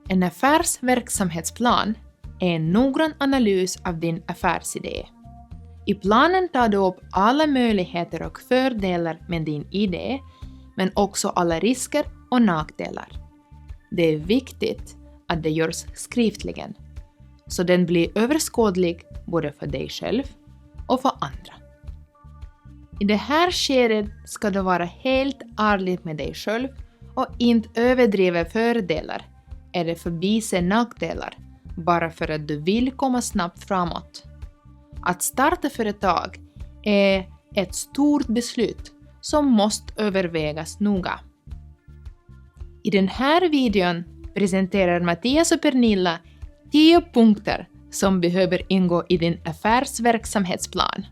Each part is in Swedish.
En affärsverksamhetsplan är en noggrann analys av din affärsidé. I planen tar du upp alla möjligheter och fördelar med din idé, men också alla risker och nackdelar. Det är viktigt att det görs skriftligen, så den blir överskådlig både för dig själv och för andra. I det här skedet ska du vara helt ärlig med dig själv och inte överdriva fördelar eller förbise nackdelar bara för att du vill komma snabbt framåt. Att starta företag är ett stort beslut som måste övervägas noga. I den här videon presenterar Mattias och Pernilla 10 punkter som behöver ingå i din affärsverksamhetsplan.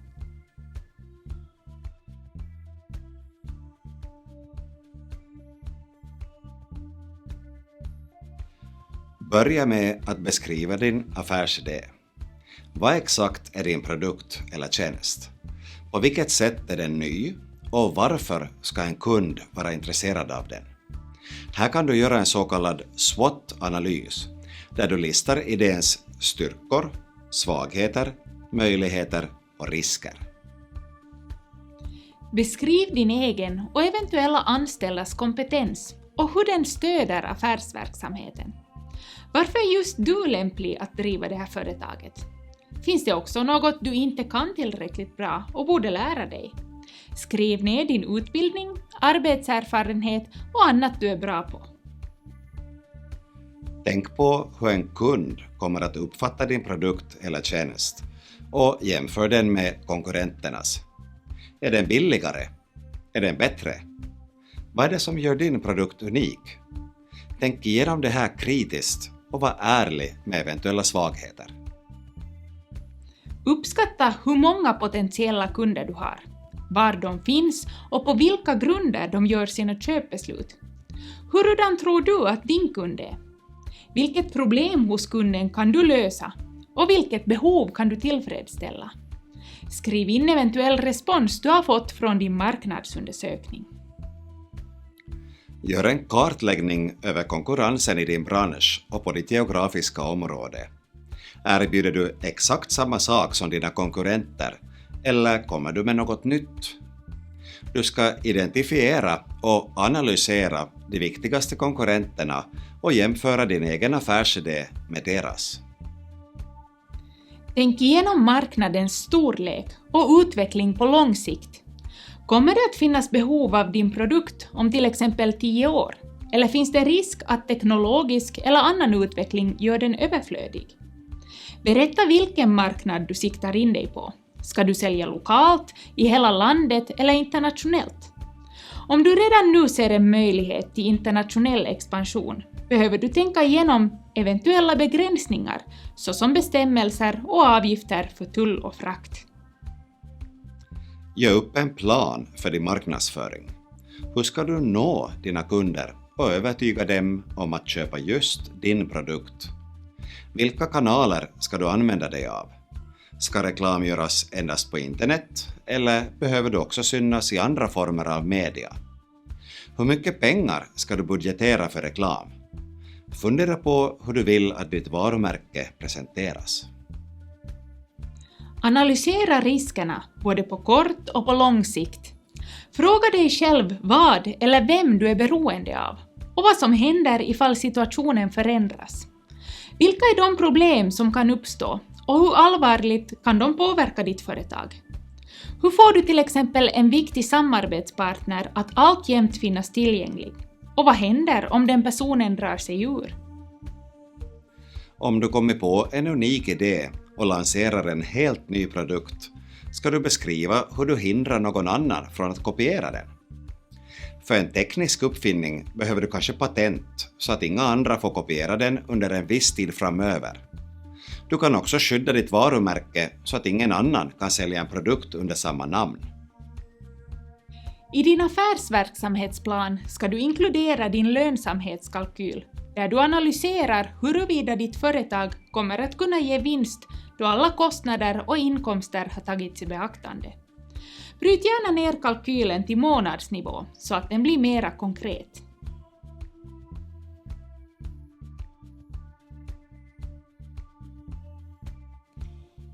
Börja med att beskriva din affärsidé. Vad exakt är din produkt eller tjänst? På vilket sätt är den ny och varför ska en kund vara intresserad av den? Här kan du göra en så kallad SWOT-analys där du listar idéns styrkor, svagheter, möjligheter och risker. Beskriv din egen och eventuella anställdas kompetens och hur den stöder affärsverksamheten. Varför är just du lämplig att driva det här företaget? Finns det också något du inte kan tillräckligt bra och borde lära dig? Skriv ner din utbildning, arbetserfarenhet och annat du är bra på. Tänk på hur en kund kommer att uppfatta din produkt eller tjänst och jämför den med konkurrenternas. Är den billigare? Är den bättre? Vad är det som gör din produkt unik? Tänk igenom det här kritiskt och var ärlig med eventuella svagheter. Uppskatta hur många potentiella kunder du har, var de finns och på vilka grunder de gör sina köpbeslut. Hurdan tror du att din kund är? Vilket problem hos kunden kan du lösa och vilket behov kan du tillfredsställa? Skriv in eventuell respons du har fått från din marknadsundersökning. Gör en kartläggning över konkurrensen i din bransch och på ditt geografiska område. Erbjuder du exakt samma sak som dina konkurrenter eller kommer du med något nytt? Du ska identifiera och analysera de viktigaste konkurrenterna och jämföra din egen affärsidé med deras. Tänk igenom marknadens storlek och utveckling på lång sikt. Kommer det att finnas behov av din produkt om till exempel 10 år? Eller finns det risk att teknologisk eller annan utveckling gör den överflödig? Berätta vilken marknad du siktar in dig på. Ska du sälja lokalt, i hela landet eller internationellt? Om du redan nu ser en möjlighet till internationell expansion, behöver du tänka igenom eventuella begränsningar, såsom bestämmelser och avgifter för tull och frakt. Gör upp en plan för din marknadsföring. Hur ska du nå dina kunder och övertyga dem om att köpa just din produkt? Vilka kanaler ska du använda dig av? Ska reklam göras endast på internet eller behöver du också synas i andra former av media? Hur mycket pengar ska du budgetera för reklam? Fundera på hur du vill att ditt varumärke presenteras. Analysera riskerna både på kort och på lång sikt. Fråga dig själv vad eller vem du är beroende av och vad som händer ifall situationen förändras. Vilka är de problem som kan uppstå och hur allvarligt kan de påverka ditt företag? Hur får du till exempel en viktig samarbetspartner att alltjämt finnas tillgänglig? Och vad händer om den personen drar sig ur? Om du kommer på en unik idé och lanserar en helt ny produkt ska du beskriva hur du hindrar någon annan från att kopiera den. För en teknisk uppfinning behöver du kanske patent så att inga andra får kopiera den under en viss tid framöver. Du kan också skydda ditt varumärke så att ingen annan kan sälja en produkt under samma namn. I din affärsverksamhetsplan ska du inkludera din lönsamhetskalkyl, där du analyserar huruvida ditt företag kommer att kunna ge vinst då alla kostnader och inkomster har tagits i beaktande. Bryt gärna ner kalkylen till månadsnivå så att den blir mera konkret.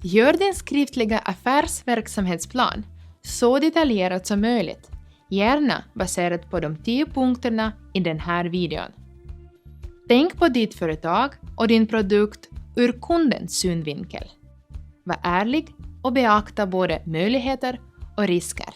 Gör din skriftliga affärsverksamhetsplan så detaljerat som möjligt, gärna baserat på de 10 punkterna i den här videon. Tänk på ditt företag och din produkt ur kundens synvinkel. Var ärlig och beakta både möjligheter och risker.